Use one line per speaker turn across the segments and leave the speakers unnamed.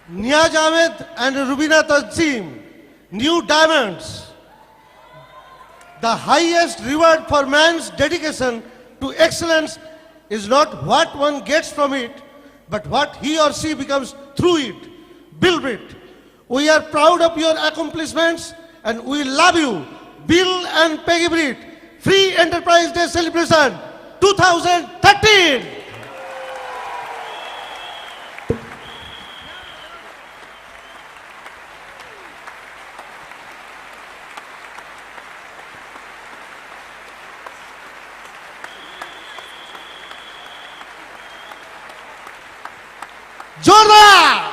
Niyaz Ahmed and Rubina Tanzim, new diamonds. The highest reward for man's dedication to excellence is not what one gets from it, but what he or she becomes through it. Bill Britt, we are proud of your accomplishments and we love you. Bill and Peggy Britt, Free Enterprise Day Celebration 2013. जोरदार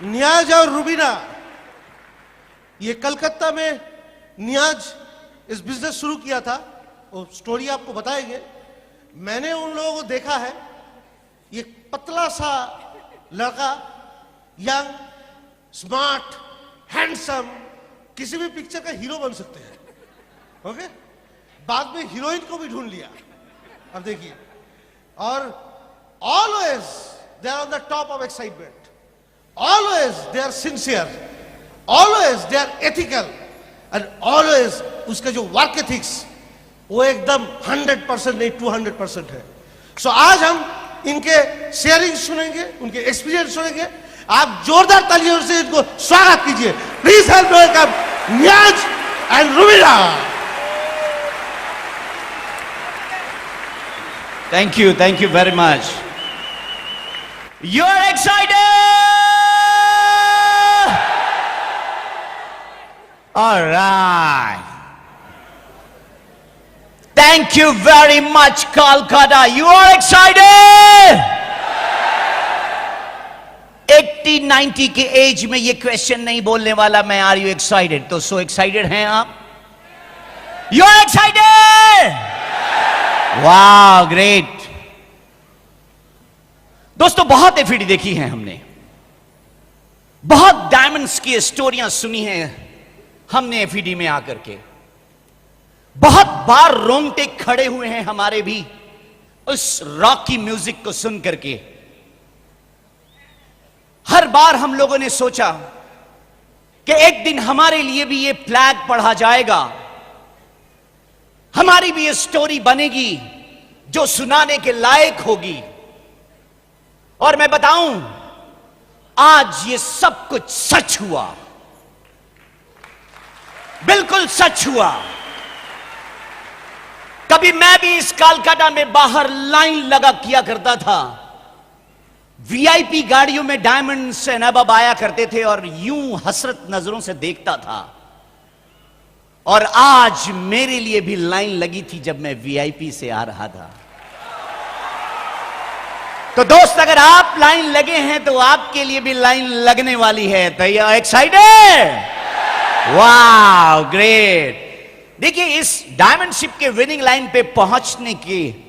नियाज और रुबीना, ये कलकत्ता में नियाज इस business शुरू किया था, वो story आपको बताएंगे। मैंने उन लोगों को देखा है, ये पतला सा लड़का, यंग, स्मार्ट, हैंडसम, किसी भी पिक्चर का हीरो बन सकते हैं। ओके, बाद में हीरोइन को भी ढूंढ लिया। अब देखिए, और always they are on the top of excitement, always they are sincere, always they are ethical and always उसका जो वर्क एथिक्स वो एकदम 100% नहीं 200% है। सो आज हम इनके शेयरिंग सुनेंगे, उनके एक्सपीरियंस सुनेंगे। आप जोरदार तालियों से इनको स्वागत कीजिए। Please help welcome Niaz and Rubina.
Thank you very much. You're excited? All right. Thank you very much, Kolkata. You are excited? 80-90 के एज में ये क्वेश्चन नहीं बोलने वाला मैं, आर यू एक्साइटेड? तो सो एक्साइटेड हैं आप? You are excited? वाह, ग्रेट। दोस्तों, बहुत एफिडी देखी है हमने, बहुत डायमंड्स की स्टोरियां सुनी हैं हमने एफिडी में आकर के। बहुत बार रोंगटे खड़े हुए हैं हमारे भी उस रॉकी म्यूजिक को सुन करके। हर बार हम लोगों ने सोचा कि एक दिन हमारे लिए भी ये फ्लैग पढ़ा जाएगा, हमारी भी ये स्टोरी बनेगी जो सुनाने के लायक होगी। और मैं बताऊं, आज ये सब कुछ सच हुआ, बिल्कुल सच हुआ। कभी मैं भी इस कलकत्ता में बाहर लाइन लगा किया करता था, वीआईपी गाड़ियों में डायमंड से नवाब आया करते थे और यूं हसरत नजरों से देखता था। और आज मेरे लिए भी लाइन लगी थी जब मैं वीआईपी से आ रहा था। तो दोस्त, अगर आप लाइन लगे हैं तो आपके लिए भी लाइन लगने वाली है। तो यू एक्साइटेड? वाह, ग्रेट। देखिए, इस डायमंड शिप के विनिंग लाइन पे पहुंचने की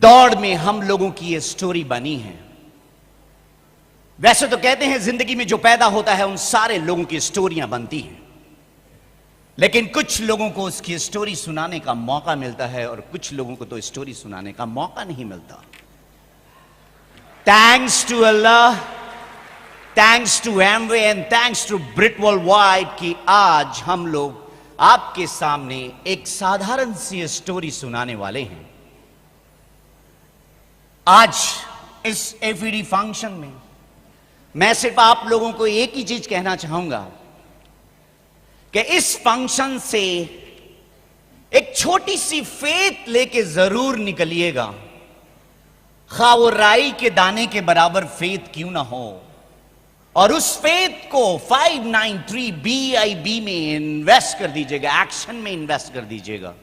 दौड़ में हम लोगों की ये स्टोरी बनी है। वैसे तो कहते हैं जिंदगी में जो पैदा होता है उन सारे लोगों की स्टोरियां बनती हैं, लेकिन कुछ लोगों को उसकी स्टोरी सुनाने का मौका मिलता है और कुछ लोगों को तो स्टोरी सुनाने का मौका नहीं मिलता। Thanks to Allah, thanks to Amway and thanks to Britt Worldwide कि आज हम लोग आपके सामने एक साधारण सी स्टोरी सुनाने वाले हैं। आज इस एफईडी फंक्शन में मैं सिर्फ आप लोगों को एक ही चीज कहना चाहूंगा कि इस फंक्शन से एक छोटी सी फेथ लेके जरूर निकलिएगा, खा वो राई के दाने के बराबर फेथ क्यों ना हो। और उस फेथ को 593 BIB में इन्वेस्ट कर दीजिएगा, एक्शन में इन्वेस्ट कर दीजिएगा।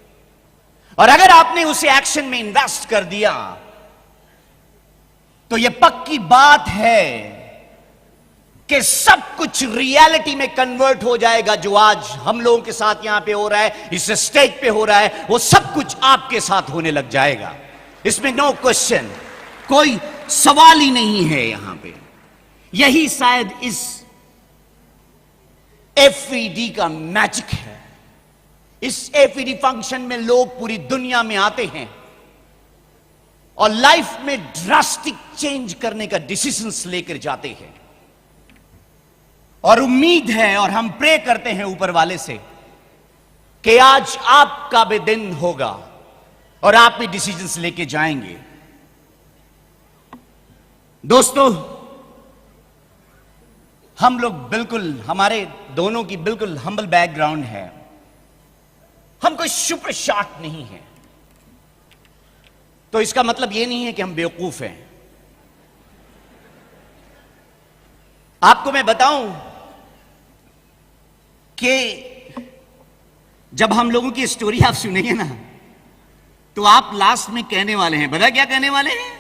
और अगर आपने उसे एक्शन में इन्वेस्ट कर दिया तो यह पक्की बात है कि सब कुछ रियलिटी में कन्वर्ट हो जाएगा। जो आज हम लोगों के साथ यहां पे हो रहा है, इस स्टेज पे हो रहा है, वो सब कुछ आपके साथ होने लग जाएगा। इसमें नो क्वेश्चन, कोई सवाल ही नहीं है यहां पे। यही शायद इस एफईडी का मैजिक है। इस एफईडी फंक्शन में लोग पूरी दुनिया में आते हैं और लाइफ में ड्रास्टिक चेंज करने का डिसीजंस लेकर जाते हैं, और उम्मीद है और हम प्रे करते हैं ऊपर वाले से कि आज आपका भी दिन होगा और आप भी डिसीजंस लेके जाएंगे। दोस्तों, हम लोग बिल्कुल, हमारे दोनों की बिल्कुल हम्बल बैकग्राउंड है। हम कोई सुपर शॉट नहीं है, तो इसका मतलब यह नहीं है कि हम बेवकूफ हैं। आपको मैं बताऊं कि जब हम लोगों की स्टोरी आप सुनेंगे ना, तो आप लास्ट में कहने वाले हैं, पता क्या कहने वाले हैं?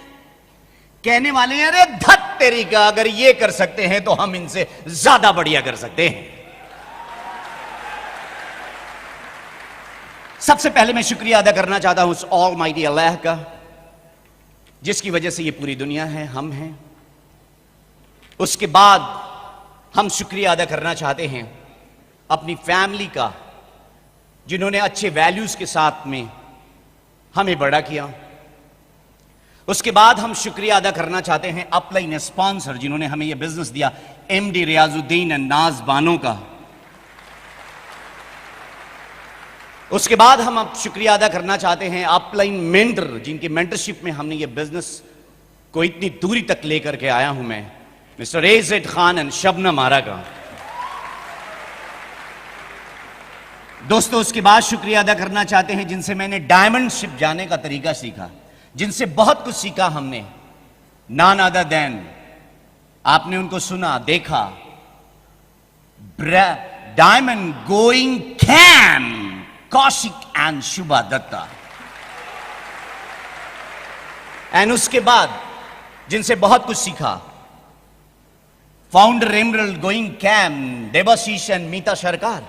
कहने वाले हैं, अरे धत तेरी का, अगर ये कर सकते हैं तो हम इनसे ज्यादा बढ़िया कर सकते हैं। सबसे पहले मैं शुक्रिया अदा करना चाहता हूं उस ऑलमाइटी अल्लाह का, जिसकी वजह से ये पूरी दुनिया है, हम हैं। उसके बाद हम शुक्रिया अदा करना चाहते हैं अपनी फैमिली का, जिन्होंने अच्छे वैल्यूज के साथ में हमें बड़ा किया। उसके बाद हम शुक्रिया अदा करना चाहते हैं अपलाइन स्पॉन्सर, जिन्होंने हमें यह बिजनेस दिया, एमडी रियाजुद्दीन एंड नाज बानो का। उसके बाद हम अब शुक्रिया अदा करना चाहते हैं अपलाइन मेंटर, जिनकी मेंटरशिप में हमने यह बिजनेस को इतनी दूरी तक लेकर के आया हूं मैं, mister A Z Khan and Shabnam Ara का। दोस्तों, उसके बाद शुक्रिया अदा करना चाहते हैं जिनसे मैंने डायमंडशिप जाने का तरीका सीखा, जिनसे बहुत कुछ सीखा हमने। नॉन अदर देन, आपने उनको सुना, देखा, diamond going camp, Kaushik and Shubha Datta. And उसके बाद जिनसे बहुत कुछ सीखा, founder emerald going camp, Debashish and Mita Sarkar.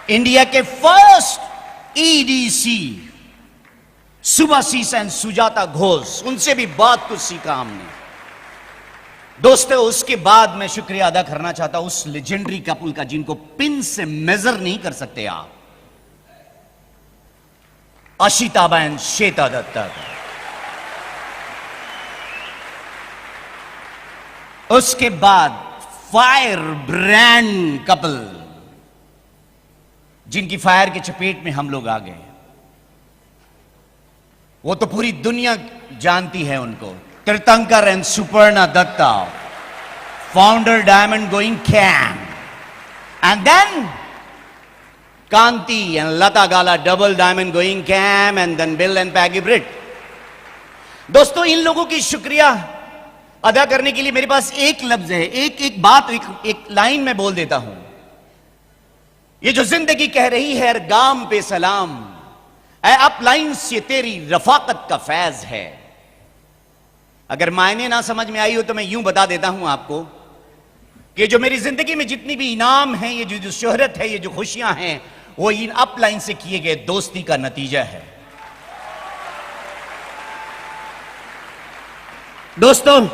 India के first EDC Subhashish and Sujata Ghosh, उनसे भी बहुत कुछ सीखा हमने। दोस्तों, उसके बाद मैं शुक्रिया अदा करना चाहता हूं उस लेजेंडरी कपल का, जिनको पिन से मेजर नहीं कर सकते आप, अशिताबा एंड श्वेता दत्ता का। उसके बाद फायर ब्रांड कपल, जिनकी फायर की चपेट में हम लोग आ गए। वो तो पूरी दुनिया जानती है उनको, Tirthankar and Suparna Datta, founder diamond going camp, and then Kanti and Lata Gala, double diamond going camp, and then Bill and Peggy Britt. दोस्तों, इन लोगों की शुक्रिया अदा करने के लिए मेरे पास एक लफ्ज है, एक बात, एक लाइन में बोल देता हूं। ये जो जिंदगी कह रही है गाम पे सलाम, ऐ अपलाइंस ये तेरी रफाकत का फैज है। अगर मायने ना समझ में आई हो तो मैं यूं बता देता हूं आपको कि जो मेरी जिंदगी में जितनी भी इनाम है, ये जो शोहरत है, ये जो खुशियां हैं, वो इन अपलाइन से किए गए दोस्ती का नतीजा है। दोस्तों,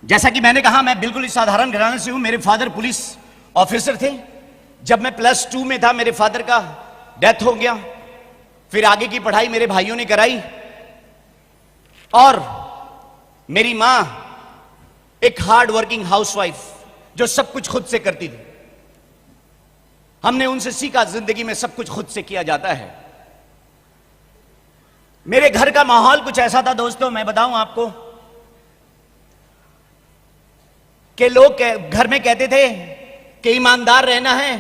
जैसा कि मैंने कहा, मैं बिल्कुल साधारण घराने से हूं। मेरे फादर पुलिस ऑफिसर थे। जब मैं +2 में था, मेरे फादर का डेथ हो गया। फिर आगे की पढ़ाई मेरे भाइयों ने कराई, और मेरी मां एक हार्ड वर्किंग हाउसवाइफ, जो सब कुछ खुद से करती थी। हमने उनसे सीखा जिंदगी में सब कुछ खुद से किया जाता है। मेरे घर का माहौल कुछ ऐसा था दोस्तों, मैं बताऊं आपको, कि लोग घर में कहते थे कि ईमानदार रहना है,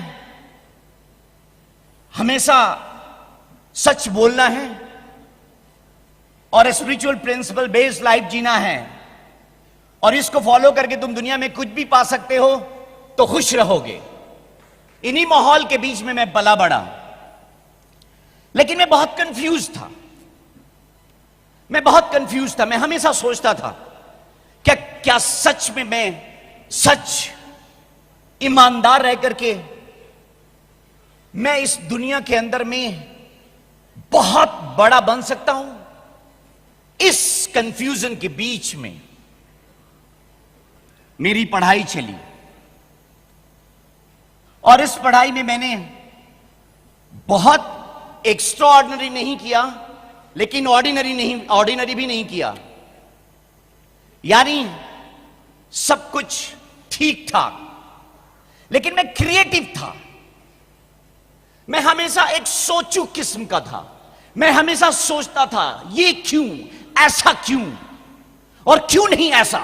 हमेशा सच बोलना है, और स्पिरिचुअल प्रिंसिपल बेस्ड लाइफ जीना है, और इसको फॉलो करके तुम दुनिया में कुछ भी पा सकते हो, तो खुश रहोगे। इन्हीं माहौल के बीच में मैं पला बड़ा, लेकिन मैं बहुत कंफ्यूज था। मैं हमेशा सोचता था क्या सच में मैं सच ईमानदार रह करके मैं इस दुनिया के अंदर में बहुत बड़ा बन सकता हूं? इस कंफ्यूजन के बीच में मेरी पढ़ाई चली और इस पढ़ाई में मैंने बहुत एक्स्ट्राऑर्डिनरी नहीं किया, लेकिन ऑर्डिनरी भी नहीं किया। यानी सब कुछ ठीक ठाक, लेकिन मैं क्रिएटिव था। मैं हमेशा एक सोचू किस्म का था। मैं हमेशा सोचता था ये क्यों, ऐसा क्यों, और क्यों नहीं ऐसा।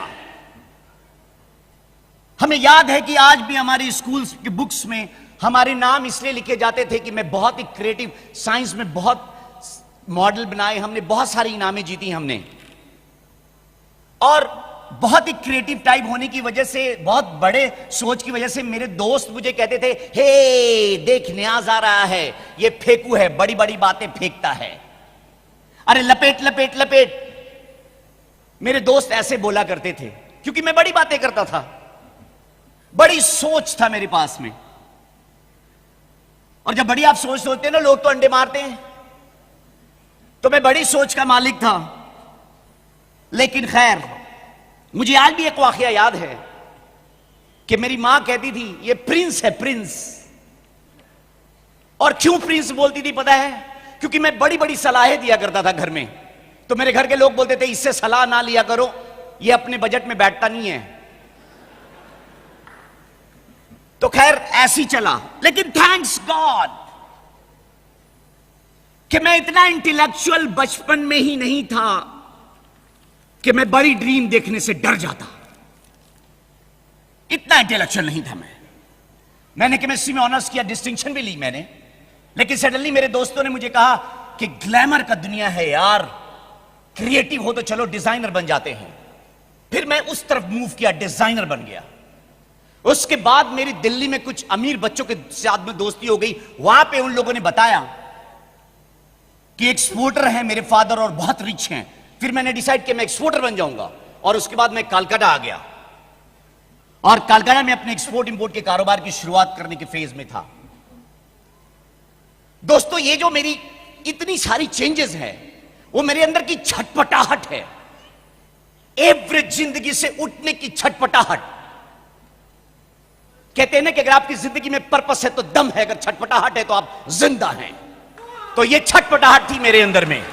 हमें याद है कि आज भी हमारी स्कूल्स की बुक्स में हमारे नाम इसलिए लिखे जाते थे कि मैं बहुत ही क्रिएटिव, साइंस में बहुत मॉडल बनाए हमने, बहुत सारी इनामें जीती हमने, और बहुत ही क्रिएटिव टाइप होने की वजह से, बहुत बड़े सोच की वजह से मेरे दोस्त मुझे कहते थे, हे देख न्याज आ रहा है, ये फेंकू है, बड़ी बड़ी बातें फेंकता है, अरे लपेट लपेट लपेट। मेरे दोस्त ऐसे बोला करते थे क्योंकि मैं बड़ी बातें करता था, बड़ी सोच था मेरे पास में। और जब बड़ी आप सोच सोचते हैं ना, लोग तो अंडे मारते हैं, तो मैं बड़ी सोच का मालिक था। लेकिन खैर, मुझे आज भी एक वाकया याद है कि मेरी मां कहती थी ये प्रिंस है, प्रिंस। और क्यों प्रिंस बोलती थी पता है? क्योंकि मैं बड़ी बड़ी सलाहें दिया करता था घर में, तो मेरे घर के लोग बोलते थे इससे सलाह ना लिया करो, ये अपने बजट में बैठता नहीं है। तो खैर ऐसी चला। लेकिन थैंक्स गॉड कि मैं इतना इंटेलेक्चुअल बचपन में ही नहीं था कि मैं बड़ी ड्रीम देखने से डर जाता। इतना इंटेलेक्चुअल नहीं था मैंने केमिस्ट्री में ऑनर्स किया, डिस्टिंक्शन भी ली मैंने। लेकिन सडनली मेरे दोस्तों ने मुझे कहा कि ग्लैमर का दुनिया है यार, क्रिएटिव हो तो चलो डिजाइनर बन जाते हैं। फिर मैं उस तरफ मूव किया, डिजाइनर बन गया। उसके बाद मेरी दिल्ली में कुछ अमीर बच्चों के साथ में दोस्ती हो गई। वहां पे उन लोगों ने बताया कि एक्सपोर्टर है मेरे फादर और बहुत रिच हैं। फिर मैंने डिसाइड किया मैं एक्सपोर्टर बन जाऊंगा, और उसके बाद मैं कलकत्ता आ गया, और कलकत्ता में अपने एक्सपोर्ट इंपोर्ट के कारोबार की शुरुआत करने के फेज में था। दोस्तों, ये जो मेरी इतनी सारी चेंजेस है, वो मेरे अंदर की छटपटाहट है, एवरेज जिंदगी से उठने की छटपटाहट। कहते हैं ना कि अगर आपकी जिंदगी में पर्पस है तो दम है, अगर छटपटाहट है तो आप जिंदा हैं। तो ये छटपटाहट थी मेरे अंदर में।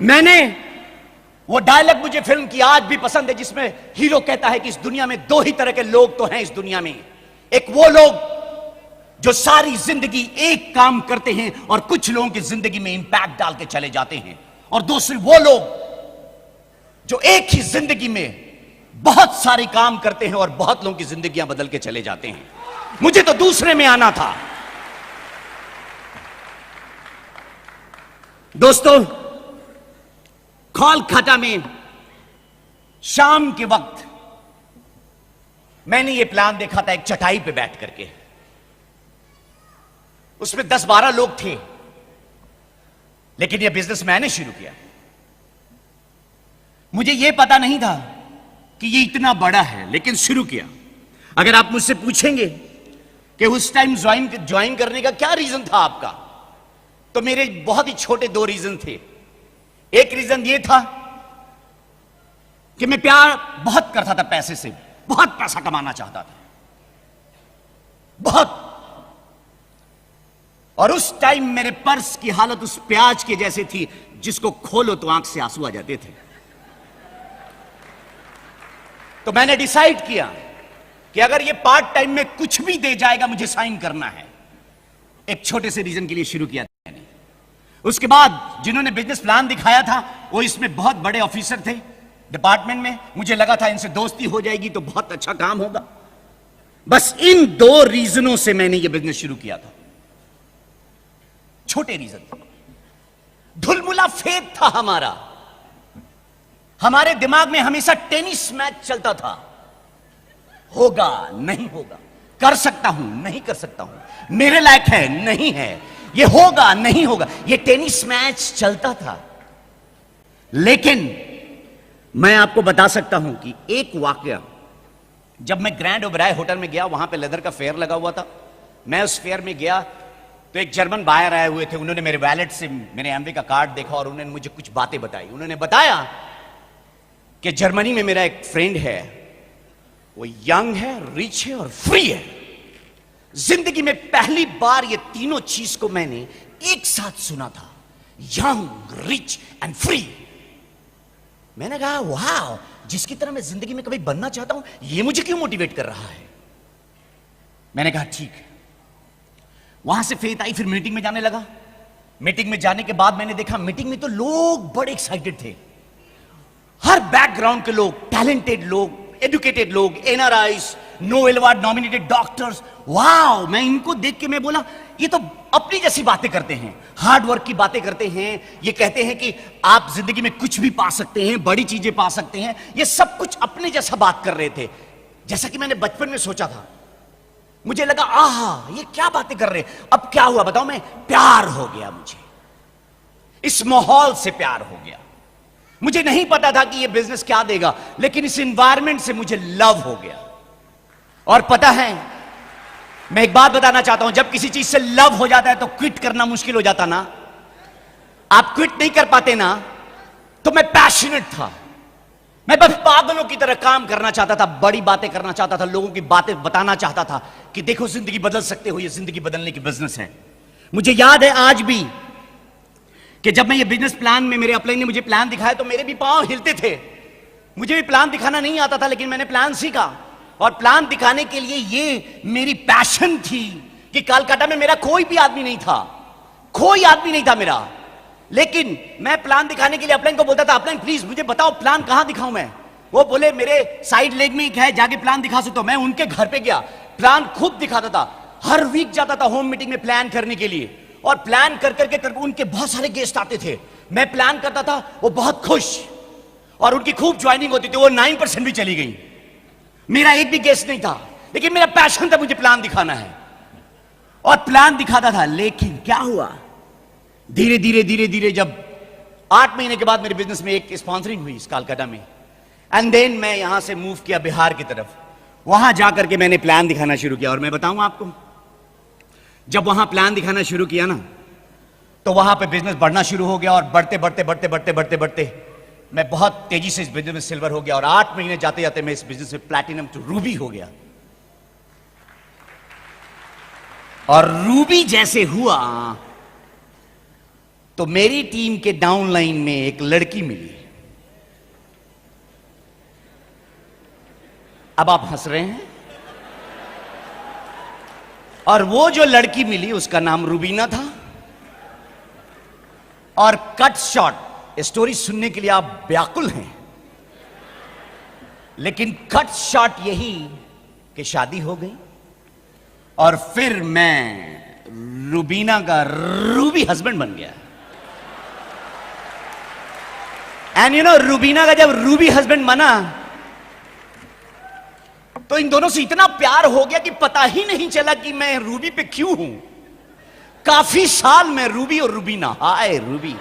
मैंने वो डायलॉग मुझे फिल्म की आज भी पसंद है, जिसमें हीरो कहता है कि इस दुनिया में दो ही तरह के लोग तो हैं इस दुनिया में। एक वो लोग जो सारी जिंदगी एक काम करते हैं और कुछ लोगों की जिंदगी में इंपैक्ट डाल के चले जाते हैं, और दूसरे वो लोग जो एक ही जिंदगी में बहुत सारे काम करते हैं और बहुत लोगों की जिंदगियां बदल के चले जाते हैं। मुझे तो दूसरे में आना था। दोस्तों, कोलकाता में शाम के वक्त मैंने ये प्लान देखा था, एक चटाई पे बैठ करके। उसमें 10-12 लोग थे, लेकिन ये बिजनेस मैंने शुरू किया। मुझे ये पता नहीं था कि ये इतना बड़ा है, लेकिन शुरू किया। अगर आप मुझसे पूछेंगे कि उस टाइम ज्वाइन करने का क्या रीजन था आपका, तो मेरे बहुत ही छोटे 2 रीजन थे। एक रीजन ये था कि मैं प्यार बहुत करता था पैसे से, बहुत पैसा कमाना चाहता था, बहुत। और उस टाइम मेरे पर्स की हालत उस प्याज के जैसे थी जिसको खोलो तो आंख से आंसू आ जाते थे। तो मैंने डिसाइड किया कि अगर ये पार्ट टाइम में कुछ भी दे जाएगा मुझे साइन करना है। एक छोटे से रीजन के लिए शुरू किया था मैंने। उसके बाद जिन्होंने बिजनेस प्लान दिखाया था वो इसमें बहुत बड़े ऑफिसर थे डिपार्टमेंट में। मुझे लगा था इनसे दोस्ती हो जाएगी तो बहुत अच्छा काम होगा। बस इन 2 रीजनों से मैंने ये बिजनेस शुरू किया था। छोटे रीजन, ढुलमुला फेथ था हमारा। हमारे दिमाग में हमेशा टेनिस मैच चलता था, होगा नहीं होगा, कर सकता हूं नहीं कर सकता हूं, मेरे लायक है नहीं है, ये होगा नहीं होगा, ये टेनिस मैच चलता था। लेकिन मैं आपको बता सकता हूं कि एक वाकया, जब मैं ग्रैंड ओबराय होटल में गया, वहां पे लेदर का फेयर लगा हुआ था। मैं उस फेयर में गया तो एक जर्मन बायर आए हुए थे। उन्होंने मेरे वैलेट से मेरे एमवे का कार्ड देखा और उन्होंने मुझे कुछ बातें बताई। उन्होंने बताया कि जर्मनी में मेरा एक फ्रेंड है, वो यंग है, रिच है और फ्री है। जिंदगी में पहली बार ये तीनों चीज को मैंने एक साथ सुना था, यंग, रिच एंड फ्री। मैंने कहा वाह, जिसकी तरह मैं जिंदगी में कभी बनना चाहता हूं, ये मुझे क्यों मोटिवेट कर रहा है। मैंने कहा ठीक है। वहां से फेथ आई, फिर मीटिंग में जाने लगा। मीटिंग में जाने के बाद मैंने देखा मीटिंग में तो लोग बड़े एक्साइटेड थे, हर बैकग्राउंड के लोग, टैलेंटेड लोग, एजुकेटेड लोग, NRIs, Nobel award nominated doctors. वाह, मैं इनको देख के मैं बोला ये तो अपनी जैसी बातें करते हैं, हार्ड वर्क की बातें करते हैं, ये कहते हैं कि आप जिंदगी में कुछ भी पा सकते हैं, बड़ी चीजें पा सकते हैं, ये सब कुछ अपने जैसा बात कर रहे थे, जैसा कि मैंने बचपन में सोचा था। मुझे लगा आहा, ये क्या बातें कर रहे हैं। अब क्या हुआ बताओ, मैं प्यार हो गया, मुझे इस माहौल से प्यार हो गया। मुझे नहीं पता था कि ये बिजनेस क्या देगा, लेकिन इस एनवायरनमेंट से मुझे लव हो गया। और पता है, मैं एक बात बताना चाहता हूं, जब किसी चीज से लव हो जाता है तो क्विट करना मुश्किल हो जाता ना। आप क्विट नहीं कर पाते ना। तो मैं पैशनेट था, मैं बस पागलों की तरह काम करना चाहता था, बड़ी बातें करना चाहता था, लोगों की बातें बताना चाहता था कि देखो जिंदगी बदल सकते हो, ये जिंदगी बदलने की बिजनेस है। मुझे याद है आज भी कि जब मैं ये बिजनेस प्लान में, मेरे अपलाइन ने मुझे प्लान दिखाया तो मेरे भी पांव हिलते थे। मुझे भी प्लान दिखाना नहीं आता था, लेकिन मैंने प्लान सीखा, और प्लान दिखाने के लिए ये मेरी पैशन थी कि कलकत्ता में मेरा कोई भी आदमी नहीं था, कोई आदमी नहीं था मेरा। लेकिन मैं प्लान दिखाने के लिए अपलाइन को बोलता था, अपलाइन प्लीज मुझे बताओ प्लान कहां दिखाऊं मैं। वो बोले मेरे साइड लेग में एक है, जाके प्लान दिखा सकते हो। मैं उनके घर पे गया, प्लान खुद दिखाता था, हर वीक जाता था होम मीटिंग में प्लान करने के लिए, और प्लान कर करके उनके बहुत सारे गेस्ट आते थे। मैं प्लान करता था, वो बहुत खुश, और उनकी खूब ज्वाइनिंग होती थी। वो 9% भी चली गई, मेरा एक भी गेस्ट नहीं था, लेकिन मेरा पैशन था, मुझे प्लान दिखाना है, और प्लान दिखाता था। लेकिन क्या हुआ, धीरे धीरे धीरे धीरे जब 8 महीने के बाद मेरे बिजनेस में एक स्पॉन्सरिंग हुई इस कलकत्ता में, एंड देन मैं यहां से मूव किया बिहार की तरफ। वहां जाकर के मैंने प्लान दिखाना शुरू किया, और मैं बताऊं आपको, जब वहां प्लान दिखाना शुरू किया ना, तो वहां पे बिजनेस बढ़ना शुरू हो गया, और बढ़ते बढ़ते बढ़ते बढ़ते बढ़ते बढ़ते मैं बहुत तेजी से इस बिजनेस में सिल्वर हो गया, और 8 महीने जाते जाते मैं इस बिजनेस में प्लैटिनम टू रूबी हो गया। और रूबी जैसे हुआ तो मेरी टीम के डाउनलाइन में एक लड़की मिली। अब आप हंस रहे हैं, और वो जो लड़की मिली उसका नाम रूबीना था। और कट शॉट स्टोरी सुनने के लिए आप व्याकुल हैं, लेकिन कट शॉट यही कि शादी हो गई, और फिर मैं रूबीना का रूबी हस्बैंड बन गया। एंड यू नो, रूबीना का जब रूबी हस्बैंड बना तो इन दोनों से इतना प्यार हो गया कि पता ही नहीं चला कि मैं रूबी पे क्यों हूं। काफी साल में रूबी और रूबीना, हाय रूबी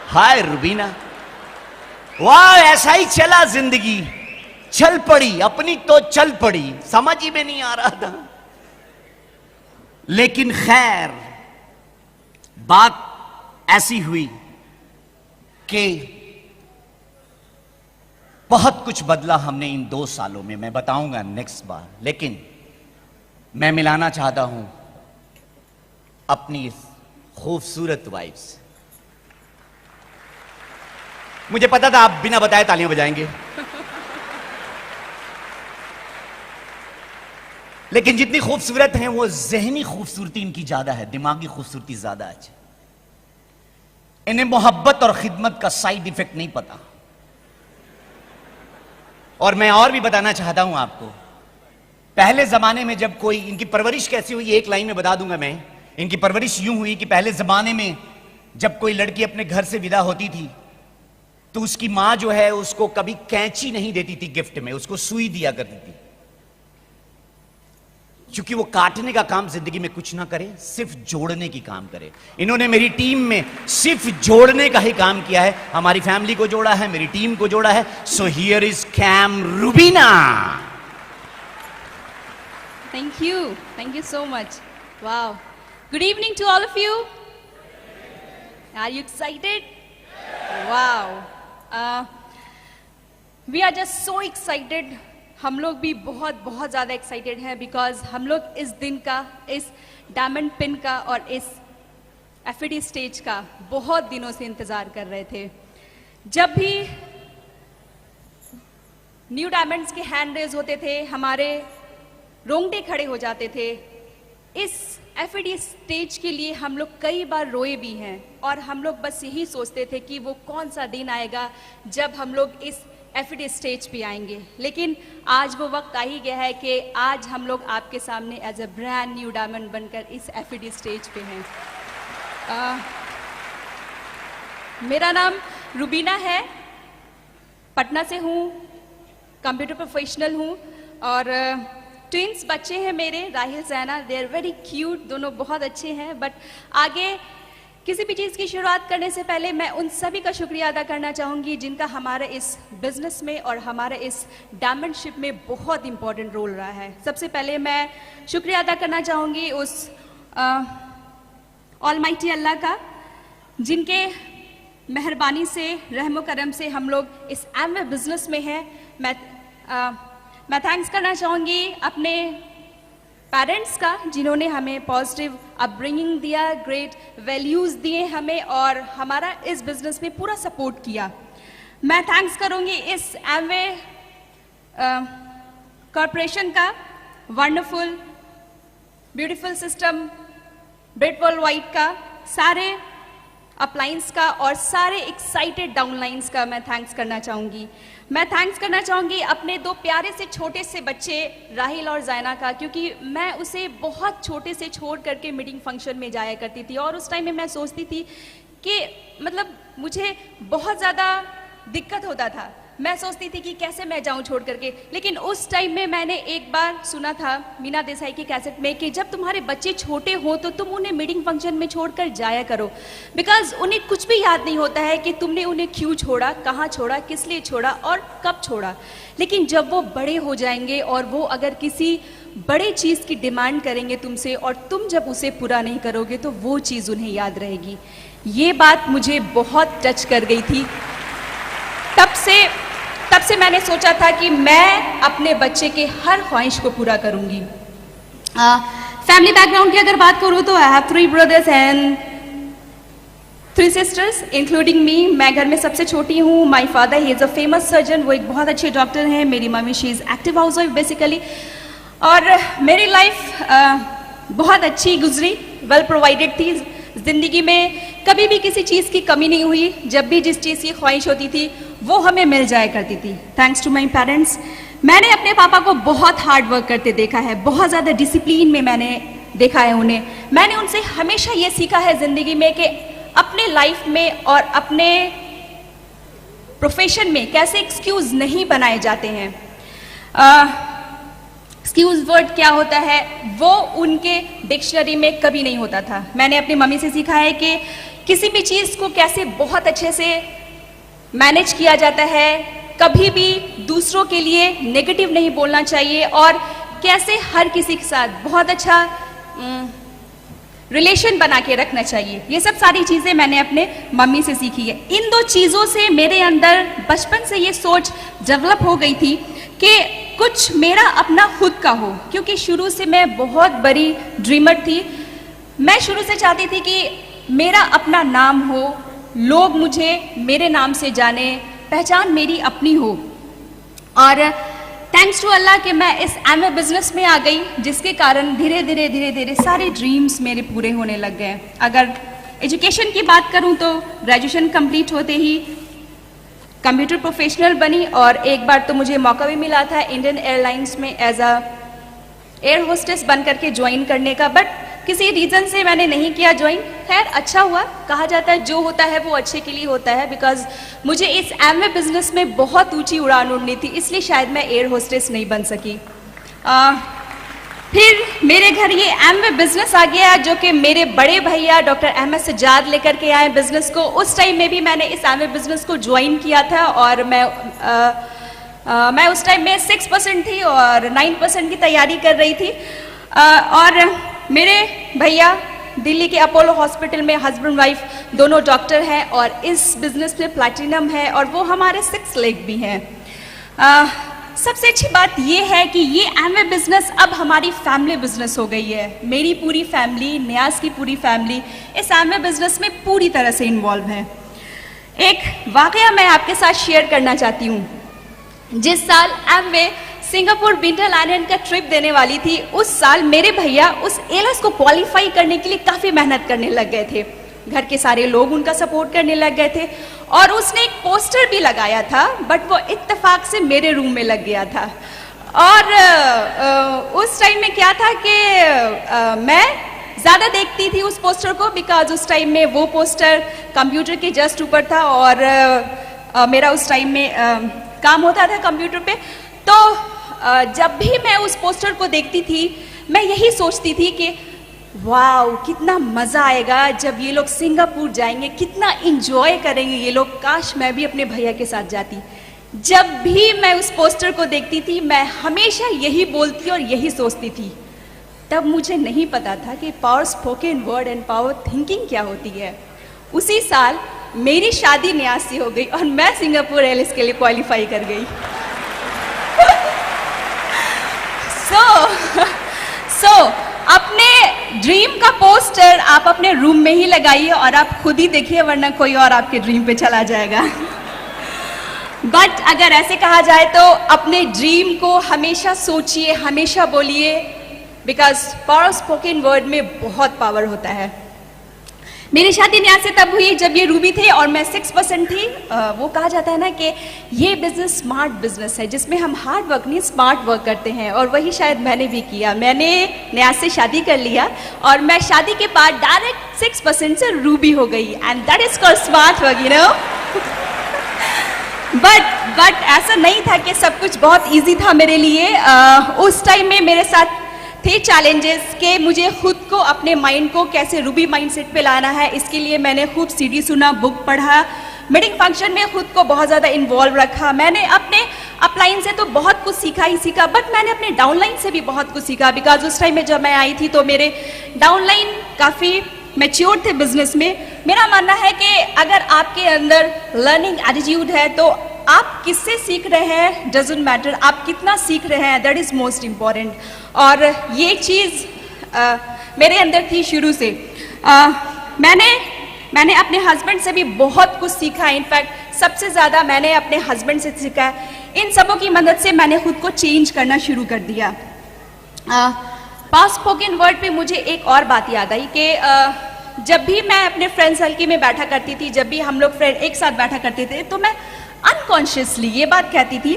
हाय रूबीना, वाह, ऐसा ही चला जिंदगी, चल पड़ी अपनी तो चल पड़ी, समझ ही में नहीं आ रहा था। लेकिन खैर बात ऐसी हुई कि बहुत कुछ बदला हमने इन 2 सालों में, मैं बताऊंगा नेक्स्ट बार। लेकिन मैं मिलाना चाहता हूं अपनी खूबसूरत वाइफ से। मुझे पता था आप बिना बताए तालियां बजाएंगे, लेकिन जितनी खूबसूरत हैं वो ज़हनी खूबसूरती इनकी ज्यादा है, दिमागी खूबसूरती ज्यादा है। इन्हें मोहब्बत और खिदमत का साइड इफेक्ट नहीं पता। और मैं और भी बताना चाहता हूं आपको, पहले जमाने में जब कोई, इनकी परवरिश कैसी हुई एक लाइन में बता दूंगा मैं। इनकी परवरिश यूं हुई कि पहले जमाने में जब कोई लड़की अपने घर से विदा होती थी तो उसकी मां जो है उसको कभी कैंची नहीं देती थी गिफ्ट में, उसको सुई दिया करती थी, क्योंकि वो काटने का काम जिंदगी में कुछ ना करे, सिर्फ जोड़ने की काम करे। इन्होंने मेरी टीम में सिर्फ जोड़ने का ही काम किया है, हमारी फैमिली को जोड़ा है, मेरी टीम को जोड़ा है। So here is came Rubina.
Thank you so much. Wow. Good evening to all of you. Are you excited? Wow. We are just so excited. हम लोग भी बहुत बहुत ज़्यादा एक्साइटेड हैं बिकॉज हम लोग इस दिन का, इस डायमंड पिन का और इस एफईडी स्टेज का बहुत दिनों से इंतज़ार कर रहे थे। जब भी न्यू डायमंड्स के हैंड रेज होते थे हमारे रोंगटे खड़े हो जाते थे। इस एफईडी स्टेज के लिए हम लोग कई बार रोए भी हैं और हम लोग बस यही सोचते थे कि वो कौन सा दिन आएगा जब हम लोग इस एफईडी स्टेज पे आएंगे। लेकिन आज वो वक्त आ ही गया है कि आज हम लोग आपके सामने as a brand new diamond बनकर इस एफईडी स्टेज पे हैं। मेरा नाम रुबीना है, पटना से हूँ, कंप्यूटर प्रोफेशनल हूँ और ट्विंस बच्चे हैं मेरे, राहिल ज़ैना। दे आर वेरी क्यूट, दोनों बहुत अच्छे हैं। बट आगे किसी भी चीज़ की शुरुआत करने से पहले मैं उन सभी का शुक्रिया अदा करना चाहूँगी जिनका हमारे इस बिजनेस में और हमारे इस डायमंडशिप में बहुत इंपॉर्टेंट रोल रहा है। सबसे पहले मैं शुक्रिया अदा करना चाहूँगी उस ऑलमाइटी अल्लाह का, जिनके मेहरबानी से, रहमो करम से हम लोग इस एमवे बिजनेस में हैं। मैं थैंक्स करना चाहूँगी अपने पेरेंट्स का, जिन्होंने हमें पॉजिटिव अपब्रिंगिंग दिया, ग्रेट वैल्यूज़ दिए हमें और हमारा इस बिजनेस में पूरा सपोर्ट किया। मैं थैंक्स करूँगी इस एमवे कॉरपोरेशन का, wonderful beautiful system, bread world wide का, सारे अपलाइंस का और सारे एक्साइटेड डाउनलाइंस का मैं थैंक्स करना चाहूँगी। मैं थैंक्स करना चाहूँगी अपने दो प्यारे से छोटे से बच्चे राहिल और ज़ैना का, क्योंकि मैं उसे बहुत छोटे से छोड़ करके मीटिंग फंक्शन में जाया करती थी और उस टाइम में मैं सोचती थी कि मतलब मुझे बहुत ज़्यादा दिक्कत होता था। मैं सोचती थी कि कैसे मैं जाऊं छोड़ करके। लेकिन उस टाइम में मैंने एक बार सुना था मीना देसाई की कैसेट में कि जब तुम्हारे बच्चे छोटे हो तो तुम उन्हें मीटिंग फंक्शन में छोड़कर जाया करो, बिकॉज उन्हें कुछ भी याद नहीं होता है कि तुमने उन्हें क्यों छोड़ा, कहाँ छोड़ा, किस लिए छोड़ा और कब छोड़ा। लेकिन जब वो बड़े हो जाएंगे और वो अगर किसी बड़े चीज़ की डिमांड करेंगे तुमसे और तुम जब उसे पूरा नहीं करोगे तो वो चीज़ उन्हें याद रहेगी। ये बात मुझे बहुत टच कर गई थी। तब से मैंने सोचा था कि मैं अपने बच्चे के हर ख्वाहिश को पूरा करूंगी। फैमिली बैकग्राउंड की अगर बात करूँ तो I have 3 brothers and 3 sisters including me. मैं घर में सबसे छोटी हूँ। My father he is a famous surgeon, वो एक बहुत अच्छे डॉक्टर हैं। मेरी mummy she is active house wife basically. और मेरी लाइफ बहुत अच्छी गुजरी, वेल प्रोवाइडेड थी। ज़िंदगी में कभी भी किसी चीज़ की कमी नहीं हुई। जब भी जिस चीज़ की ख्वाहिश होती थी वो हमें मिल जाया करती थी, थैंक्स टू माई पेरेंट्स। मैंने अपने पापा को बहुत हार्ड वर्क करते देखा है, बहुत ज़्यादा डिसिप्लिन में मैंने देखा है उन्हें। मैंने उनसे हमेशा ये सीखा है ज़िंदगी में कि अपने लाइफ में और अपने प्रोफेशन में कैसे एक्सक्यूज़ नहीं बनाए जाते हैं। एक्सक्यूज़ वर्ड क्या होता है वो उनके डिक्शनरी में कभी नहीं होता था। मैंने अपनी मम्मी से सीखा है कि किसी भी चीज़ को कैसे बहुत अच्छे से मैनेज किया जाता है, कभी भी दूसरों के लिए नेगेटिव नहीं बोलना चाहिए और कैसे हर किसी के साथ बहुत अच्छा रिलेशन बना के रखना चाहिए। ये सब सारी चीज़ें मैंने अपने मम्मी से सीखी है। इन 2 चीज़ों से मेरे अंदर बचपन से ये सोच डेवलप हो गई थी कि कुछ मेरा अपना खुद का हो, क्योंकि शुरू से मैं बहुत बड़ी ड्रीमर थी। मैं शुरू से चाहती थी कि मेरा अपना नाम हो, लोग मुझे मेरे नाम से जाने, पहचान मेरी अपनी हो। और थैंक्स टू अल्लाह कि मैं इस एमवे बिजनेस में आ गई, जिसके कारण धीरे धीरे सारे ड्रीम्स मेरे पूरे होने लग गए। अगर एजुकेशन की बात करूं तो ग्रेजुएशन कंप्लीट होते ही कंप्यूटर प्रोफेशनल बनी और एक बार तो मुझे मौका भी मिला था इंडियन एयरलाइंस में एज अ एयर होस्टेस बन करके ज्वाइन करने का, बट किसी रीज़न से मैंने नहीं किया ज्वाइन। खैर अच्छा हुआ, कहा जाता है जो होता है वो अच्छे के लिए होता है, बिकॉज मुझे इस एमवे बिजनेस में बहुत ऊंची उड़ान उड़नी थी, इसलिए शायद मैं एयर होस्टेस नहीं बन सकी। फिर मेरे घर ये एमवे बिजनेस आ गया जो कि मेरे बड़े भैया डॉक्टर अहमद सज्जाद लेकर के आए बिजनेस को। उस टाइम में भी मैंने इस एमवे बिजनेस को ज्वाइन किया था और मैं उस टाइम में 6% थी और 9% की तैयारी कर रही थी। और मेरे भैया दिल्ली के अपोलो हॉस्पिटल में हस्बैंड वाइफ दोनों डॉक्टर हैं और इस बिजनेस में प्लैटिनम है और वो हमारे 6 लेग भी हैं। सबसे अच्छी बात ये है कि ये एमवे बिजनेस अब हमारी फैमिली बिजनेस हो गई है। मेरी पूरी फैमिली, न्यास की पूरी फैमिली इस एमवे बिजनेस में पूरी तरह से इन्वॉल्व है। एक वाकया मैं आपके साथ शेयर करना चाहती हूँ। जिस साल एमवे सिंगापुर विंटर आइलैंड का ट्रिप देने वाली थी, उस साल मेरे भैया उस एलएस को क्वालिफाई करने के लिए काफ़ी मेहनत करने लग गए थे। घर के सारे लोग उनका सपोर्ट करने लग गए थे और उसने एक पोस्टर भी लगाया था, बट वो इत्तेफाक से मेरे रूम में लग गया था। और उस टाइम में क्या था कि मैं ज़्यादा देखती थी उस पोस्टर को, बिकॉज उस टाइम में वो पोस्टर कंप्यूटर के जस्ट ऊपर था और मेरा उस टाइम में काम होता था कंप्यूटर पे। तो जब भी मैं उस पोस्टर को देखती थी, मैं यही सोचती थी कि वाओ, कितना मज़ा आएगा जब ये लोग सिंगापुर जाएंगे, कितना इंजॉय करेंगे ये लोग। काश मैं भी अपने भैया के साथ जाती। जब भी मैं उस पोस्टर को देखती थी, मैं हमेशा यही बोलती और यही सोचती थी। तब मुझे नहीं पता था कि power spoken word and power thinking क्या होती है। उसी साल मेरी शादी न्यास से हो गई और मैं सिंगापुर एयरलाइंस के लिए क्वालिफाई कर गई। सो अपने ड्रीम का पोस्टर आप अपने रूम में ही लगाइए और आप खुद ही देखिए, वरना कोई और आपके ड्रीम पे चला जाएगा। बट अगर ऐसे कहा जाए तो अपने ड्रीम को हमेशा सोचिए, हमेशा बोलिए, बिकॉज पावर स्पोकन वर्ड में बहुत पावर होता है। मेरी शादी न्यास से तब हुई जब ये रूबी थे और मैं 6% थी। वो कहा जाता है ना कि ये बिजनेस स्मार्ट बिजनेस है, जिसमें हम हार्ड वर्क नहीं स्मार्ट वर्क करते हैं, और वही शायद मैंने भी किया। मैंने न्यास से शादी कर लिया और मैं शादी के बाद डायरेक्ट 6% से रूबी हो गई, and that is called smart work, you know. But ऐसा नहीं था कि सब कुछ बहुत ईजी था मेरे लिए। उस टाइम में मेरे साथ थे चैलेंजेस कि मुझे खुद को, अपने माइंड को कैसे रूबी माइंडसेट पे लाना है। इसके लिए मैंने खूब सीडी सुना, बुक पढ़ा, मीटिंग फंक्शन में खुद को बहुत ज़्यादा इन्वॉल्व रखा। मैंने अपने अपलाइन से तो बहुत कुछ सीखा ही सीखा, बट मैंने अपने डाउनलाइन से भी बहुत कुछ सीखा, बिकॉज उस टाइम में जब मैं आई थी तो मेरे डाउनलाइन काफ़ी मैच्योर थे बिजनेस में। मेरा मानना है कि अगर आपके अंदर लर्निंग एटीट्यूड है तो आप किससे सीख रहे हैं डजंट मैटर, आप कितना सीख रहे हैं दैट इज़ मोस्ट इम्पॉर्टेंट। और ये चीज़ मेरे अंदर थी शुरू से। मैंने अपने हस्बैंड से भी बहुत कुछ सीखा। इनफैक्ट सबसे ज़्यादा मैंने अपने हस्बैंड से सीखा। इन सबों की मदद से मैंने खुद को चेंज करना शुरू कर दिया। पावर स्पोकन वर्ड पे मुझे एक और बात याद आई कि जब भी मैं अपने फ्रेंड सर्कल में बैठा करती थी, जब भी हम लोग फ्रेंड एक साथ बैठा करते थे, तो मैं अनकॉन्शियसली ये बात कहती थी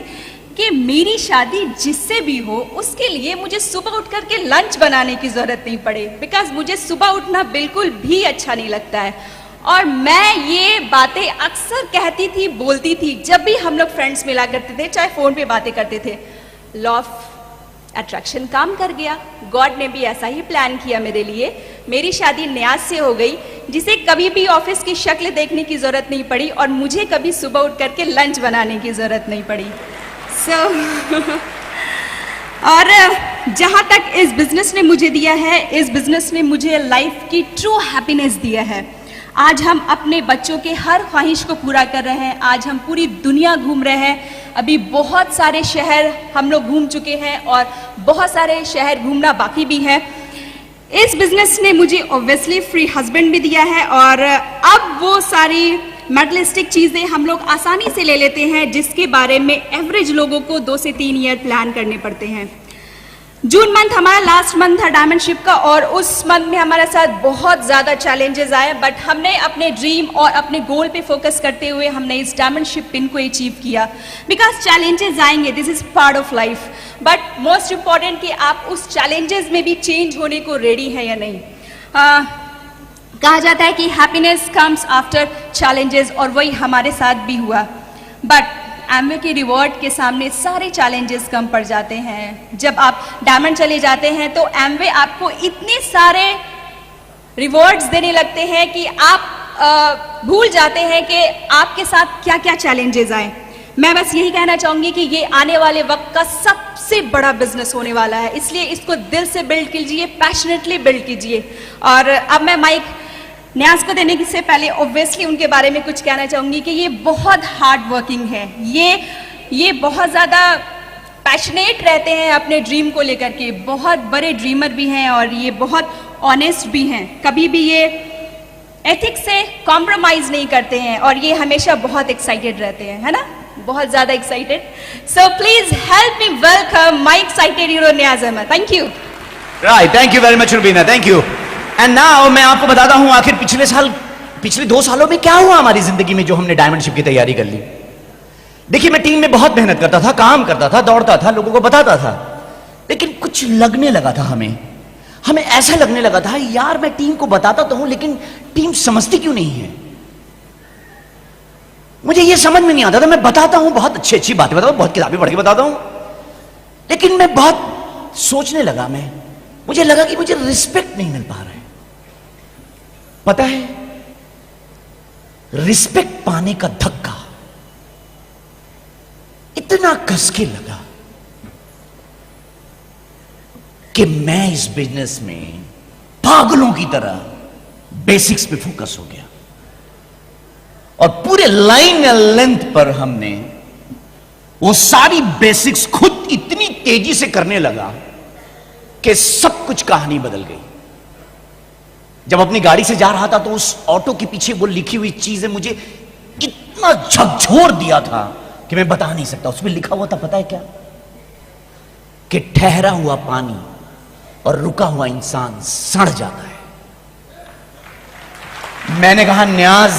कि मेरी शादी जिससे भी हो उसके लिए मुझे सुबह उठ कर के लंच बनाने की ज़रूरत नहीं पड़े, बिकॉज मुझे सुबह उठना बिल्कुल भी अच्छा नहीं लगता है। और मैं ये बातें अक्सर कहती थी, बोलती थी, जब भी हम लोग फ्रेंड्स मिला करते थे, चाहे फ़ोन पे बातें करते थे। लॉ ऑफ अट्रैक्शन काम कर गया। गॉड ने भी ऐसा ही प्लान किया मेरे लिए। मेरी शादी न्यास से हो गई, जिसे कभी भी ऑफिस की शक्ल देखने की ज़रूरत नहीं पड़ी और मुझे कभी सुबह उठ करके लंच बनाने की ज़रूरत नहीं पड़ी। और जहाँ तक इस बिज़नेस ने मुझे दिया है, इस बिज़नेस ने मुझे लाइफ की ट्रू हैप्पीनेस दिया है। आज हम अपने बच्चों के हर ख्वाहिश को पूरा कर रहे हैं। आज हम पूरी दुनिया घूम रहे हैं। अभी बहुत सारे शहर हम लोग घूम चुके हैं और बहुत सारे शहर घूमना बाकी भी है। इस बिज़नेस ने मुझे ऑब्वियसली फ्री हस्बैंड भी दिया है और अब वो सारी मेटलिस्टिक चीज़ें हम लोग आसानी से ले लेते हैं, जिसके बारे में एवरेज लोगों को 2 से 3 ईयर प्लान करने पड़ते हैं। जून मंथ हमारा लास्ट मंथ था डायमंडशिप का, और उस मंथ में हमारे साथ बहुत ज़्यादा चैलेंजेस आए, बट हमने अपने ड्रीम और अपने गोल पे फोकस करते हुए हमने इस डायमंडशिप पिन को अचीव किया। बिकॉज चैलेंजेस आएंगे, this is part of life, but most important कि आप उस चैलेंजेस में भी चेंज होने को रेडी हैं या नहीं। कहा जाता है कि हैप्पीनेस कम्स आफ्टर चैलेंजेस, और वही हमारे साथ भी हुआ। बट एमवे के रिवॉर्ड के सामने सारे चैलेंजेस कम पड़ जाते हैं। जब आप डायमंड चले जाते हैं तो एमवे आपको इतने सारे रिवॉर्ड्स देने लगते हैं कि आप भूल जाते हैं कि आपके साथ क्या क्या चैलेंजेस आए। मैं बस यही कहना चाहूँगी कि ये आने वाले वक्त का सबसे बड़ा बिजनेस होने वाला है, इसलिए इसको दिल से बिल्ड कीजिए, पैशनेटली बिल्ड कीजिए। और अब मैं माइक न्यास को देने से पहले ऑब्वियसली उनके बारे में कुछ कहना चाहूँगी कि ये बहुत हार्ड वर्किंग है। ये बहुत ज़्यादा पैशनेट रहते हैं अपने ड्रीम को लेकर के, बहुत बड़े ड्रीमर भी हैं और ये बहुत ऑनेस्ट भी हैं, कभी भी ये एथिक्स से कॉम्प्रोमाइज नहीं करते हैं और ये हमेशा बहुत एक्साइटेड रहते हैं, है ना, बहुत ज़्यादा excited. So please help me welcome my excited hero Niyaz Ahmed. Thank you.
Right, thank you very much Rubina, thank you. And now मैं आपको बताता हूं आखिर पिछले 2 सालों में क्या हुआ हमारी जिंदगी में जो हमने डायमंडशिप की तैयारी कर ली। देखिए, मैं टीम में बहुत मेहनत करता था, काम करता था, दौड़ता था, लोगों को बताता था, लेकिन कुछ लगने लगा था हमें ऐसा लगने लगा था, यार मैं टीम को बताता तो हूं लेकिन टीम समझती क्यों नहीं है। मुझे यह समझ में नहीं आता था, मैं बताता हूं, बहुत अच्छी बातें बताता हूं, बहुत किताबें पढ़ के बताता हूं, लेकिन मैं बहुत सोचने लगा, मुझे लगा कि मुझे रिस्पेक्ट नहीं मिल पा रहा है। पता है, रिस्पेक्ट पाने का धक्का इतना कस के लगा कि मैं इस बिजनेस में पागलों की तरह बेसिक्स पे फोकस हो गया और पूरे लाइन या लेंथ पर हमने वो सारी बेसिक्स खुद इतनी तेजी से करने लगा कि सब कुछ कहानी बदल गई। जब अपनी गाड़ी से जा रहा था तो उस ऑटो के पीछे वो लिखी हुई चीजें मुझे इतना झकझोर दिया था कि मैं बता नहीं सकता। उसमें लिखा हुआ था, पता है क्या, कि ठहरा हुआ पानी और रुका हुआ इंसान सड़ जाता है। मैंने कहा, न्याज,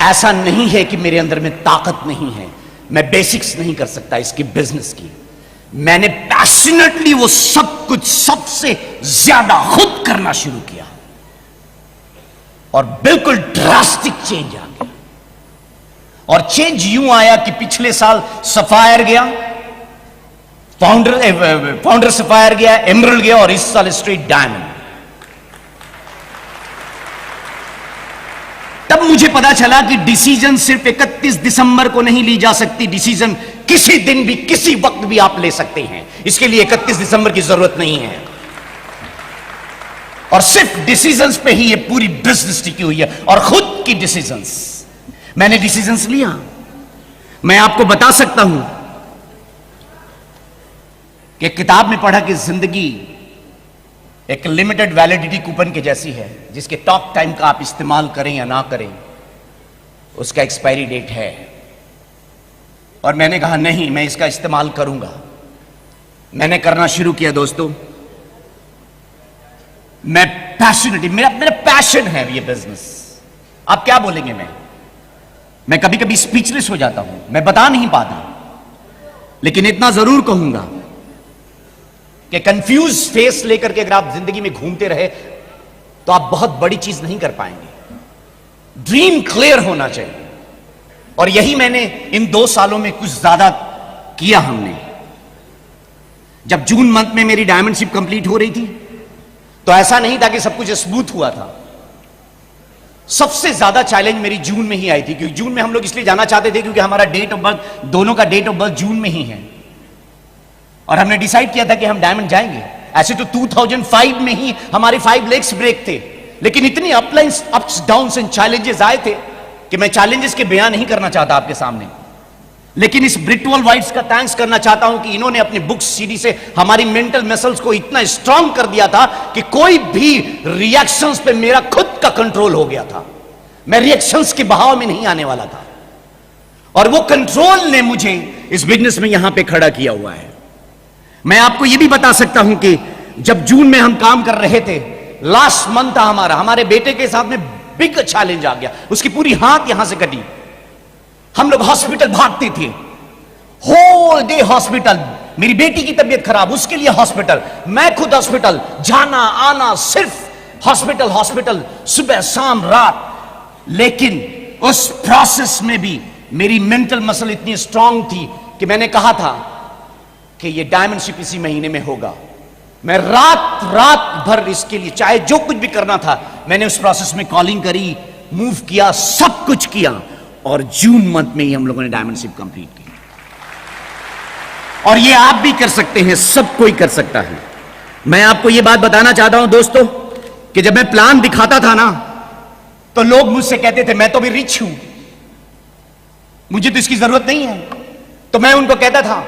ऐसा नहीं है कि मेरे अंदर में ताकत नहीं है, मैं बेसिक्स नहीं कर सकता इसकी बिजनेस की। मैंने पैशनेटली वो सब कुछ सबसे ज्यादा खुद करना शुरू किया और बिल्कुल ड्रास्टिक चेंज आ गया। और चेंज यूं आया कि पिछले साल सफायर गया, फाउंडर सफायर गया, एमरल्ड गया और इस साल स्ट्रेट डायमंड। तब मुझे पता चला कि डिसीजन सिर्फ 31 दिसंबर को नहीं ली जा सकती, डिसीजन किसी दिन भी किसी वक्त भी आप ले सकते हैं। इसके लिए 31 दिसंबर की जरूरत नहीं है और सिर्फ डिसीजंस पे ही ये पूरी बिजनेस टिकी हुई है और खुद की डिसीजंस। मैंने डिसीजंस लिया। मैं आपको बता सकता हूं कि किताब में पढ़ा कि जिंदगी एक लिमिटेड वैलिडिटी कूपन के जैसी है, जिसके टॉक टाइम का आप इस्तेमाल करें या ना करें उसका एक्सपायरी डेट है। और मैंने कहा नहीं, मैं इसका इस्तेमाल करूंगा। मैंने करना शुरू किया दोस्तों। मैं पैशनेट, मेरा पैशन है ये बिजनेस। आप क्या बोलेंगे, मैं कभी कभी स्पीचलेस हो जाता हूं, मैं बता नहीं पाता, लेकिन इतना जरूर कहूंगा कि कंफ्यूज फेस लेकर के अगर आप जिंदगी में घूमते रहे तो आप बहुत बड़ी चीज नहीं कर पाएंगे। ड्रीम क्लियर होना चाहिए और यही मैंने इन 2 सालों में कुछ ज्यादा किया। हमने जब जून मंथ में मेरी डायमंडशिप कंप्लीट हो रही थी तो ऐसा नहीं था कि सब कुछ स्मूथ हुआ था। सबसे ज्यादा चैलेंज मेरी जून में ही आई थी, क्योंकि जून में हम लोग इसलिए जाना चाहते थे क्योंकि हमारा डेट ऑफ बर्थ, दोनों का डेट ऑफ बर्थ जून में ही है और हमने डिसाइड किया था कि हम डायमंड जाएंगे। ऐसे तो 2005 में ही हमारे 5 लेग्स ब्रेक थे, लेकिन इतनी अपलाइंस, अप्स डाउन्स एंड चैलेंजेस आए थे कि मैं चैलेंजेस के बयान नहीं करना चाहता आपके सामने। लेकिन इस ब्रिटवल वाइट्स का थैंक्स करना चाहता हूं कि इन्होंने अपने बुक्स सीडी से हमारी मेंटल मसल्स को इतना स्ट्रांग कर दिया था कि कोई भी रिएक्शंस पे मेरा खुद का कंट्रोल हो गया था। मैं रिएक्शंस के बहाव में नहीं आने वाला था और वो कंट्रोल ने मुझे इस बिजनेस में यहां पे खड़ा किया हुआ है। मैं आपको यह भी बता सकता हूं कि जब जून में हम काम कर रहे थे, लास्ट मंथ था हमारे बेटे के साथ में बिग चैलेंज आ गया। उसकी पूरी हाथ यहां से कटी। हम लोग हॉस्पिटल भागते थे, होल डे हॉस्पिटल। मेरी बेटी की तबीयत खराब, उसके लिए हॉस्पिटल, मैं खुद हॉस्पिटल, जाना आना सिर्फ हॉस्पिटल हॉस्पिटल, सुबह शाम रात। लेकिन उस प्रोसेस में भी मेरी मेंटल मसल इतनी स्ट्रांग थी कि मैंने कहा था कि ये डायमंडशिप इसी महीने में होगा। मैं रात भर इसके लिए, चाहे जो कुछ भी करना था, मैंने उस प्रोसेस में कॉलिंग करी, मूव किया, सब कुछ किया और जून मंथ में ही हम लोगों ने डायमंडशिप कंप्लीट की। और ये आप भी कर सकते हैं, सब कोई कर सकता है। मैं आपको ये बात बताना चाहता हूं दोस्तों कि जब मैं प्लान दिखाता था ना, तो लोग मुझसे कहते थे मैं तो भी रिच हूं, मुझे तो इसकी जरूरत नहीं है। तो मैं उनको कहता था,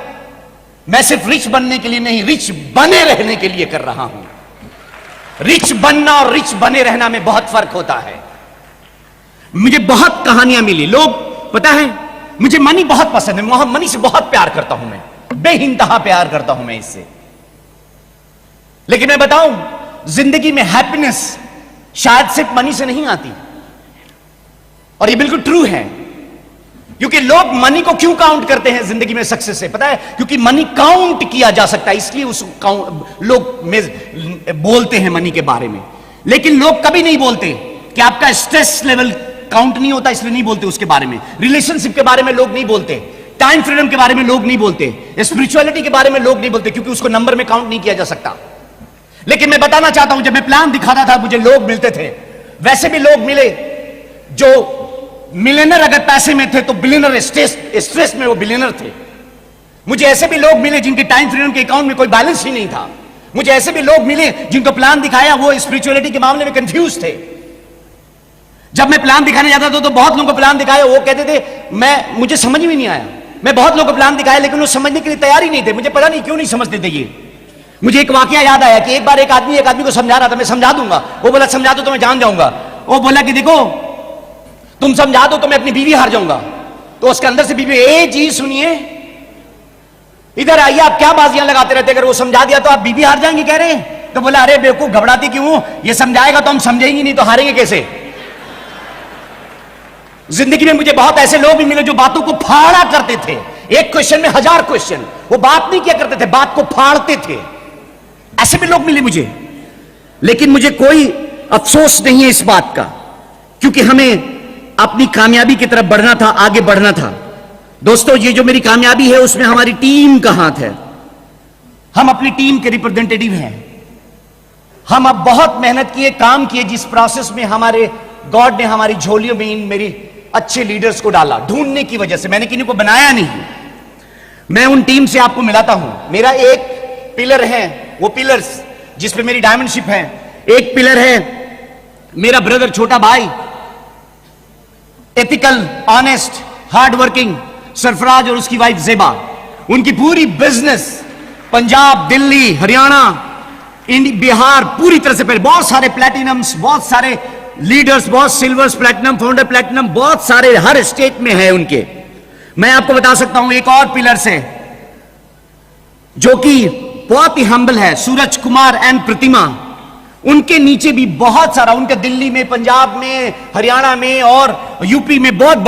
मैं सिर्फ रिच बनने के लिए नहीं, रिच बने रहने के लिए कर रहा हूं। रिच बनना और रिच बने रहना में बहुत फर्क होता है। मुझे बहुत कहानियां मिली। लोग, पता है, मुझे मनी बहुत पसंद है, मनी से बहुत प्यार करता हूं मैं, बेइंतहा प्यार करता हूं मैं इससे। लेकिन मैं बताऊं, जिंदगी में हैप्पीनेस शायद सिर्फ मनी से नहीं आती। और ये बिल्कुल ट्रू है, क्योंकि लोग मनी को क्यों काउंट करते हैं जिंदगी में सक्सेस से, पता है? क्योंकि मनी काउंट किया जा सकता है, इसलिए उसको लोग बोलते हैं मनी के बारे में। लेकिन लोग कभी नहीं बोलते कि आपका स्ट्रेस लेवल काउंट नहीं होता, इसलिए नहीं बोलते उसके बारे में। रिलेशनशिप के बारे में लोग नहीं बोलते, टाइम फ्रीडम के बारे में लोग नहीं बोलते, स्पिरिचुअलिटी के बारे में लोग नहीं बोलते, क्योंकि उसको नंबर में काउंट नहीं किया जा सकता। लेकिन मैं बताना चाहता हूं, जब मैं प्लान दिखाता था, मुझे लोग मिलते थे, वैसे भी लोग मिले जो मिलियनर अगर पैसे में थे तो बिलियनर स्ट्रेस में वो बिलियनर थे। मुझे ऐसे भी लोग मिले जिनके टाइम फ्रीडम के अकाउंट में कोई बैलेंस ही नहीं था। मुझे ऐसे भी लोग मिले जिनको प्लान दिखाया वो स्पिरिचुअलिटी के मामले में कंफ्यूज थे। जब मैं प्लान दिखाने जाता था तो बहुत लोगों को प्लान दिखाया, वो कहते थे मुझे समझ में नहीं आया। मैं बहुत लोगों को प्लान दिखाया लेकिन वो समझने के लिए तैयार ही नहीं थे। मुझे पता नहीं क्यों नहीं समझते थे ये। मुझे एक वाकया याद आया कि एक बार एक आदमी को समझा रहा था, मैं समझा दूंगा। वो बोला समझा दो तो मैं जान जाऊंगा। वो बोला कि देखो तुम समझा दो तो मैं अपनी बीवी हार जाऊंगा। तो उसके अंदर से बीवी, ए जी सुनिए, इधर आइए, आप क्या बाजियां लगाते रहते, अगर वो समझा दिया तो आप बीवी हार जाएंगे कह रहे हैं। तो बोला अरे बेवकूफ, घबराती क्यों, ये समझाएगा तो हम समझेंगे नहीं तो हारेंगे कैसे। जिंदगी में मुझे बहुत ऐसे लोग भी मिले जो बातों को फाड़ा करते थे, एक क्वेश्चन में 1000 क्वेश्चन। वो बात नहीं किया करते थे, बात को फाड़ते थे। ऐसे भी लोग मिले मुझे। लेकिन मुझे कोई अफसोस नहीं है इस बात का, क्योंकि हमें अपनी कामयाबी की तरफ बढ़ना था, आगे बढ़ना था। दोस्तों, ये जो मेरी कामयाबी है उसमें हमारी टीम का हाथ है। हम अपनी टीम के रिप्रेजेंटेटिव हैं। हम अब बहुत मेहनत किए, काम किए, जिस प्रोसेस में हमारे गॉड ने हमारी झोलियों में इन मेरी अच्छे लीडर्स को डाला, ढूंढने की वजह से। मैंने किन्हीं को बनाया नहीं, मैं उन टीम से आपको मिलाता हूं। मेरा एक पिलर है, वो पिलर्स जिस पे मेरी डायमंडशिप है। एक पिलर है मेरा ब्रदर, छोटा भाई, ethical, honest, hard working Sarfaraz और उसकी वाइफ जेबा। उनकी पूरी बिजनेस पंजाब, दिल्ली, हरियाणा, बिहार, पूरी तरह से पहले बहुत सारे प्लैटिनम्स, बहुत सारे लीडर्स, बहुत सिल्वर्स, प्लैटिनम, फाउंडर प्लैटिनम, बहुत सारे हर स्टेट में है उनके। मैं आपको बता सकता हूं एक और पिलर से जो कि बहुत ही हम्बल है, सूरज कुमार एंड प्रतिमा। उनके नीचे भी बहुत सारा, उनके दिल्ली में, पंजाब में, हरियाणा में और यूपी में बहुत